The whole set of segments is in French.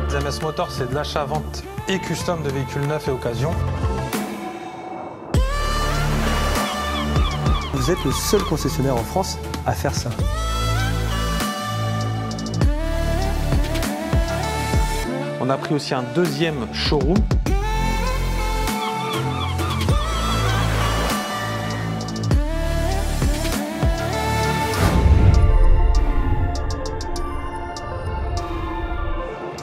MS Motors, c'est de l'achat-vente et custom de véhicules neufs et occasion. Vous êtes le seul concessionnaire en France à faire ça. On a pris aussi un deuxième showroom.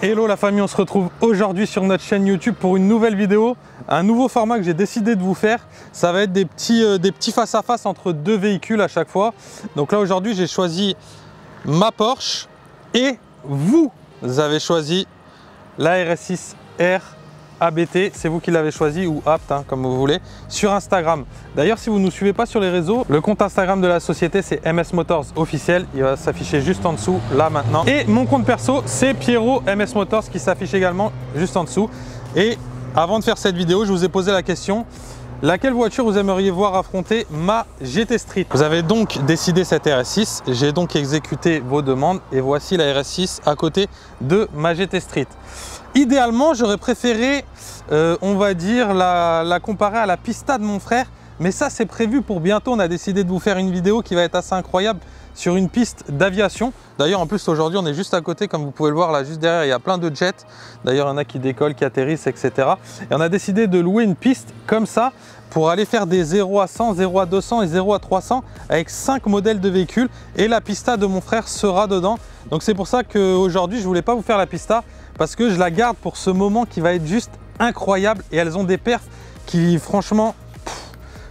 Hello la famille, on se retrouve aujourd'hui sur notre chaîne YouTube pour une nouvelle vidéo. Un nouveau format que j'ai décidé de vous faire. Ça va être des petits face à face entre deux véhicules à chaque fois. Donc là aujourd'hui j'ai choisi ma Porsche et vous avez choisi la RS6 R ABT, c'est vous qui l'avez choisi, ou APT, hein, comme vous voulez, sur Instagram. D'ailleurs, si vous ne nous suivez pas sur les réseaux, le compte Instagram de la société, c'est MS Motors officiel. Il va s'afficher juste en dessous, là, maintenant. Et mon compte perso, c'est Pierrot MS Motors, qui s'affiche également juste en dessous. Et avant de faire cette vidéo, je vous ai posé la question, laquelle voiture vous aimeriez voir affronter ma GT Street? Vous avez donc décidé cette RS6, j'ai donc exécuté vos demandes et voici la RS6 à côté de ma GT Street. Idéalement, j'aurais préféré, on va dire, la comparer à la Pista de mon frère, mais ça c'est prévu pour bientôt. On a décidé de vous faire une vidéo qui va être assez incroyable sur une piste d'aviation. D'ailleurs, en plus aujourd'hui, on est juste à côté, comme vous pouvez le voir là, juste derrière, il y a plein de jets. D'ailleurs, il y en a qui décollent, qui atterrissent, etc. Et on a décidé de louer une piste comme ça pour aller faire des 0 à 100, 0 à 200 et 0 à 300 avec 5 modèles de véhicules. Et la Pista de mon frère sera dedans. Donc c'est pour ça qu'aujourd'hui, je voulais pas vous faire la Pista parce que je la garde pour ce moment qui va être juste incroyable. Et elles ont des perfs qui, franchement,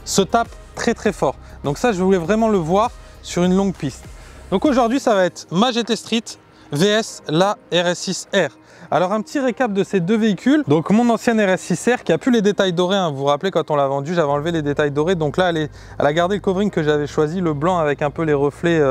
se tapent très très fort. Donc ça, je voulais vraiment le voir sur une longue piste. Donc aujourd'hui, ça va être ma GT Street vs la RS6 R. Alors un petit récap de ces deux véhicules. Donc mon ancienne RS6 R qui a plus les détails dorés, hein. Vous vous rappelez quand on l'a vendu, j'avais enlevé les détails dorés. Donc là, elle a gardé le covering que j'avais choisi, le blanc avec un peu les reflets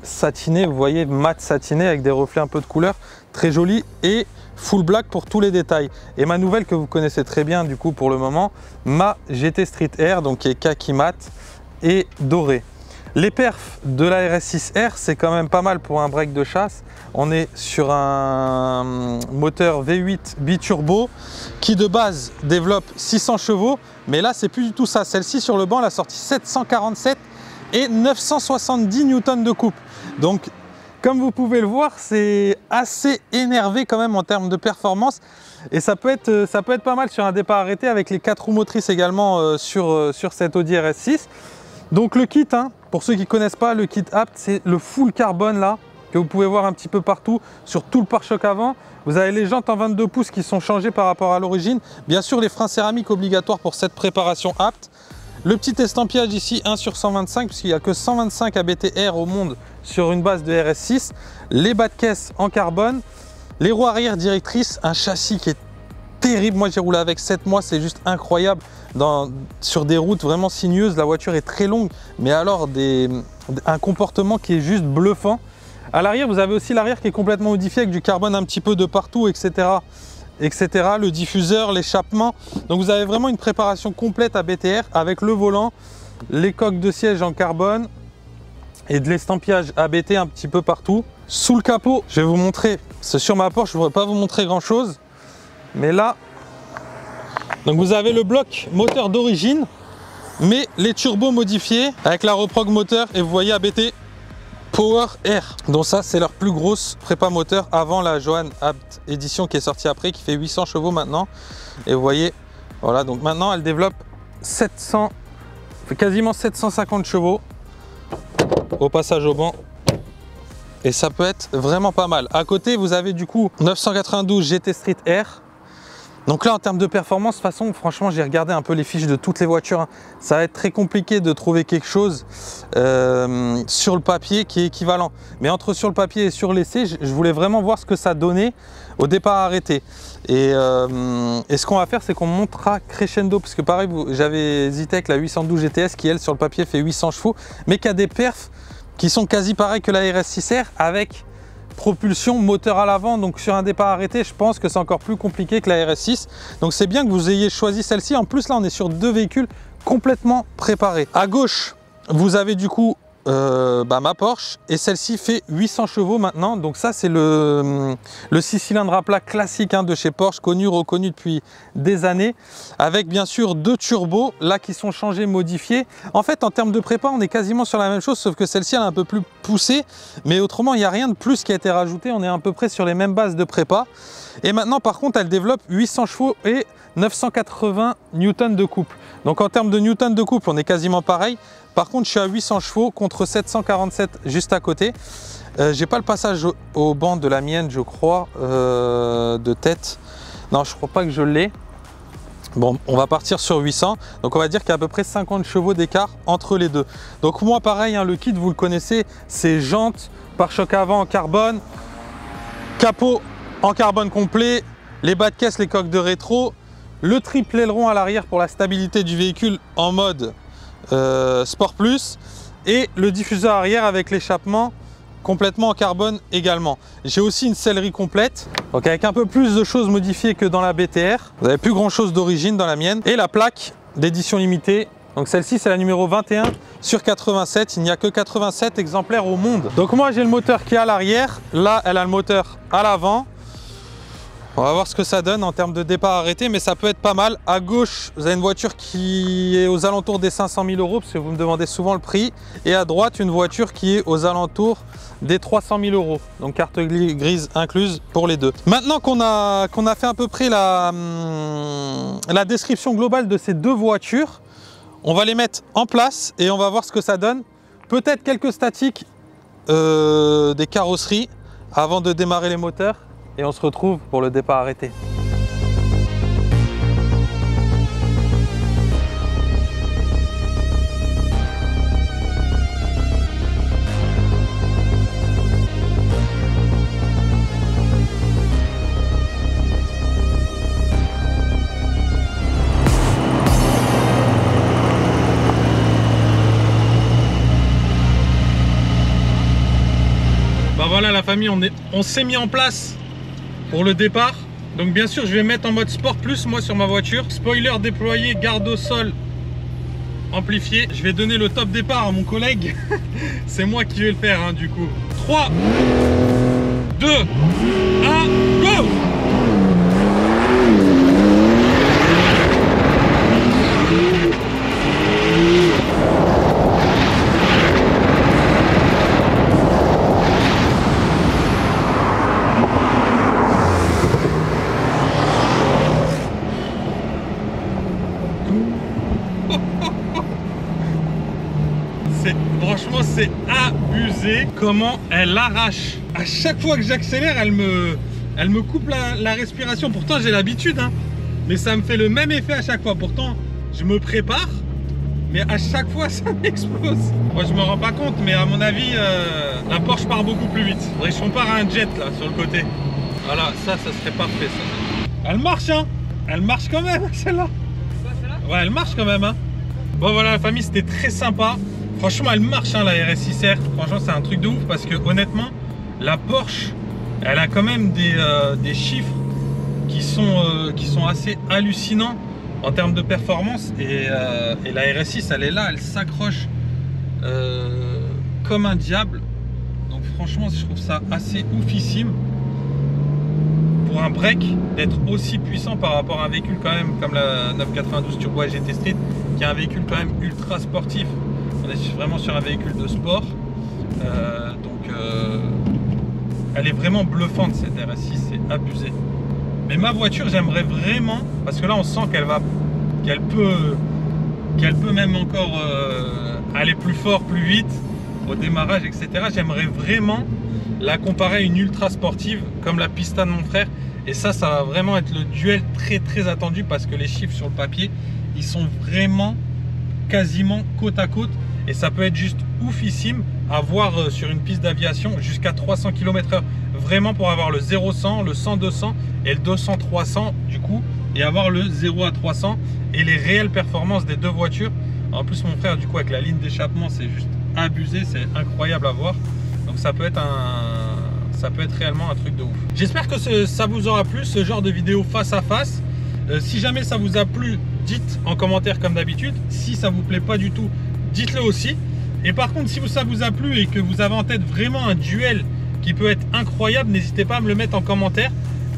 satinés. Vous voyez, mat satiné avec des reflets un peu de couleur, très joli, et full black pour tous les détails. Et ma nouvelle que vous connaissez très bien du coup pour le moment, ma GT Street R, donc qui est kaki mat et doré. Les perfs de la RS6 R, c'est quand même pas mal pour un break de chasse. On est sur un moteur V8 biturbo qui de base développe 600 chevaux, mais là c'est plus du tout ça. Celle-ci sur le banc, elle a sorti 747 et 970 newtons de coupe. Donc comme vous pouvez le voir, c'est assez énervé quand même en termes de performance. Et ça peut être pas mal sur un départ arrêté avec les 4 roues motrices également sur cette Audi RS6. Donc le kit, hein, pour ceux qui ne connaissent pas, le kit APT, c'est le full carbone là, que vous pouvez voir un petit peu partout, sur tout le pare-choc avant. Vous avez les jantes en 22 pouces qui sont changées par rapport à l'origine. Bien sûr, les freins céramiques obligatoires pour cette préparation APT. Le petit estampillage ici, 1 sur 125, puisqu'il n'y a que 125 ABT-R au monde sur une base de RS6. Les bas de caisse en carbone. Les roues arrière directrices, un châssis qui est terrible. Moi, j'ai roulé avec 7 mois, c'est juste incroyable. Sur des routes vraiment sinueuses, la voiture est très longue, mais alors un comportement qui est juste bluffant. À l'arrière, vous avez aussi l'arrière qui est complètement modifié avec du carbone un petit peu de partout, etc. Le diffuseur, l'échappement. Donc vous avez vraiment une préparation complète à BTR avec le volant, les coques de siège en carbone et de l'estampillage ABT un petit peu partout. Sous le capot, je vais vous montrer, c'est sur ma Porsche, je ne pourrais pas vous montrer grand chose, mais là, donc vous avez le bloc moteur d'origine, mais les turbos modifiés avec la reprog moteur, et vous voyez ABT Power Air. Donc ça, c'est leur plus grosse prépa moteur avant la Johan APT édition qui est sortie après, qui fait 800 chevaux maintenant. Et vous voyez, voilà, donc maintenant elle développe quasiment 750 chevaux au passage au banc. Et ça peut être vraiment pas mal. À côté, vous avez du coup 992 GT Street R. Donc là, en termes de performance, de toute façon, franchement, j'ai regardé un peu les fiches de toutes les voitures, hein. Ça va être très compliqué de trouver quelque chose sur le papier qui est équivalent. Mais entre sur le papier et sur l'essai, je voulais vraiment voir ce que ça donnait au départ arrêté. Et ce qu'on va faire, c'est qu'on montera crescendo. Parce que pareil, j'avais hésité avec la 812 GTS qui, elle, sur le papier, fait 800 chevaux. Mais qui a des perfs qui sont quasi pareils que la RS6 R avec propulsion moteur à l'avant. Donc sur un départ arrêté, je pense que c'est encore plus compliqué que la RS6. Donc c'est bien que vous ayez choisi celle-ci. En plus là, on est sur deux véhicules complètement préparés. À gauche, vous avez du coup ma Porsche, et celle-ci fait 800 chevaux maintenant. Donc ça c'est le 6 cylindres à plat classique hein, de chez Porsche, connu, reconnu depuis des années, avec bien sûr 2 turbos là qui sont changés, modifiés. En fait en termes de prépa on est quasiment sur la même chose, sauf que celle-ci elle est un peu plus poussée, mais autrement il n'y a rien de plus qui a été rajouté, on est à peu près sur les mêmes bases de prépa. Et maintenant par contre elle développe 800 chevaux et 980 newtons de couple. Donc en termes de newtons de couple on est quasiment pareil. Par contre, je suis à 800 chevaux contre 747 juste à côté. J'ai pas le passage au banc de la mienne, je crois, de tête. Non, je crois pas que je l'ai. Bon, on va partir sur 800. Donc, on va dire qu'il y a à peu près 50 chevaux d'écart entre les deux. Donc, moi, pareil, hein, le kit, vous le connaissez, c'est jantes, pare-choc avant en carbone, capot en carbone complet, les bas de caisse, les coques de rétro, le triple aileron à l'arrière pour la stabilité du véhicule en mode Sport Plus, et le diffuseur arrière avec l'échappement complètement en carbone également. J'ai aussi une sellerie complète, donc avec un peu plus de choses modifiées que dans la BTR. Vous n'avez plus grand chose d'origine dans la mienne. Et la plaque d'édition limitée, donc celle-ci c'est la numéro 21 sur 87. Il n'y a que 87 exemplaires au monde. Donc moi j'ai le moteur qui est à l'arrière, là elle a le moteur à l'avant. On va voir ce que ça donne en termes de départ arrêté, mais ça peut être pas mal. À gauche, vous avez une voiture qui est aux alentours des 500 000 €, parce que vous me demandez souvent le prix. Et à droite, une voiture qui est aux alentours des 300 000 €. Donc carte grise incluse pour les deux. Maintenant qu'on a fait à peu près la description globale de ces deux voitures, on va les mettre en place et on va voir ce que ça donne. Peut-être quelques statiques des carrosseries avant de démarrer les moteurs. Et on se retrouve pour le départ arrêté. Bah voilà la famille, on s'est mis en place pour le départ. Donc bien sûr je vais mettre en mode Sport Plus moi sur ma voiture. Spoiler déployé, garde au sol amplifié. Je vais donner le top départ à mon collègue. C'est moi qui vais le faire hein, du coup. 3, 2, 1, go! Franchement c'est abusé comment elle arrache. À chaque fois que j'accélère elle me coupe la respiration. Pourtant j'ai l'habitude hein, mais ça me fait le même effet à chaque fois. Pourtant je me prépare mais à chaque fois ça m'explose. Moi je me rends pas compte mais à mon avis la Porsche part beaucoup plus vite. Faudrait que je compare à un jet là sur le côté. Voilà, ça serait parfait ça. Elle marche hein. Elle marche quand même celle-là. Ouais elle marche quand même hein. Bon voilà la famille, c'était très sympa. Franchement elle marche hein, la RS6R. Franchement c'est un truc de ouf parce que honnêtement la Porsche elle a quand même des chiffres qui sont assez hallucinants en termes de performance. Et la RS6 elle est là, elle s'accroche comme un diable. Donc franchement je trouve ça assez oufissime pour un break d'être aussi puissant par rapport à un véhicule quand même comme la 992 Turbo GT Street, qui est un véhicule quand même ultra sportif. On est vraiment sur un véhicule de sport. Elle est vraiment bluffante cette RS6, c'est abusé. Mais ma voiture j'aimerais vraiment, parce que là on sent qu'elle peut même encore aller plus fort, plus vite au démarrage, etc. J'aimerais vraiment la comparer à une ultra sportive comme la Pista de mon frère. Et ça va vraiment être le duel très attendu parce que les chiffres sur le papier ils sont vraiment quasiment côte à côte. Et ça peut être juste oufissime à voir sur une piste d'aviation jusqu'à 300 km/h. Vraiment pour avoir le 0-100, le 100-200 et le 200-300 du coup. Et avoir le 0 à 300 et les réelles performances des deux voitures. En plus mon frère du coup avec la ligne d'échappement c'est juste abusé, c'est incroyable à voir. Donc ça peut être réellement un truc de ouf. J'espère que ça vous aura plu ce genre de vidéo face à face. Si jamais ça vous a plu, dites en commentaire comme d'habitude. Si ça vous plaît pas du tout, dites-le aussi. Et par contre, si ça vous a plu et que vous avez en tête vraiment un duel qui peut être incroyable, n'hésitez pas à me le mettre en commentaire.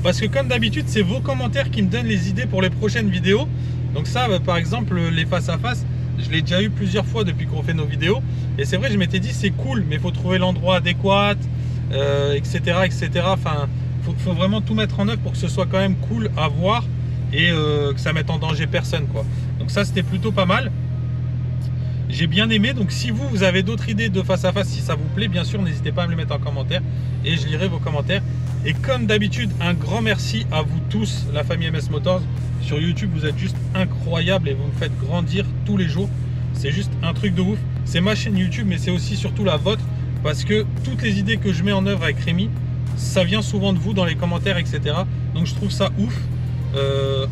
Parce que comme d'habitude, c'est vos commentaires qui me donnent les idées pour les prochaines vidéos. Donc ça, par exemple, les face à face, je l'ai déjà eu plusieurs fois depuis qu'on fait nos vidéos. Et c'est vrai, je m'étais dit, c'est cool, mais il faut trouver l'endroit adéquat, etc., etc. Enfin, faut vraiment tout mettre en œuvre pour que ce soit quand même cool à voir et que ça mette en danger personne, quoi. Donc ça, c'était plutôt pas mal. J'ai bien aimé. Donc si vous avez d'autres idées de face à face, si ça vous plaît, bien sûr, n'hésitez pas à me le mettre en commentaire et je lirai vos commentaires. Et comme d'habitude, un grand merci à vous tous, la famille MS Motors. Sur YouTube, vous êtes juste incroyables et vous me faites grandir tous les jours. C'est juste un truc de ouf. C'est ma chaîne YouTube, mais c'est aussi surtout la vôtre, parce que toutes les idées que je mets en œuvre avec Rémi, ça vient souvent de vous dans les commentaires, etc. Donc je trouve ça ouf.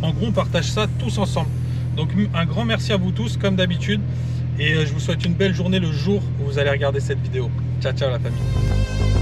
En gros, on partage ça tous ensemble. Donc un grand merci à vous tous, comme d'habitude. Et je vous souhaite une belle journée le jour où vous allez regarder cette vidéo. Ciao, ciao la famille.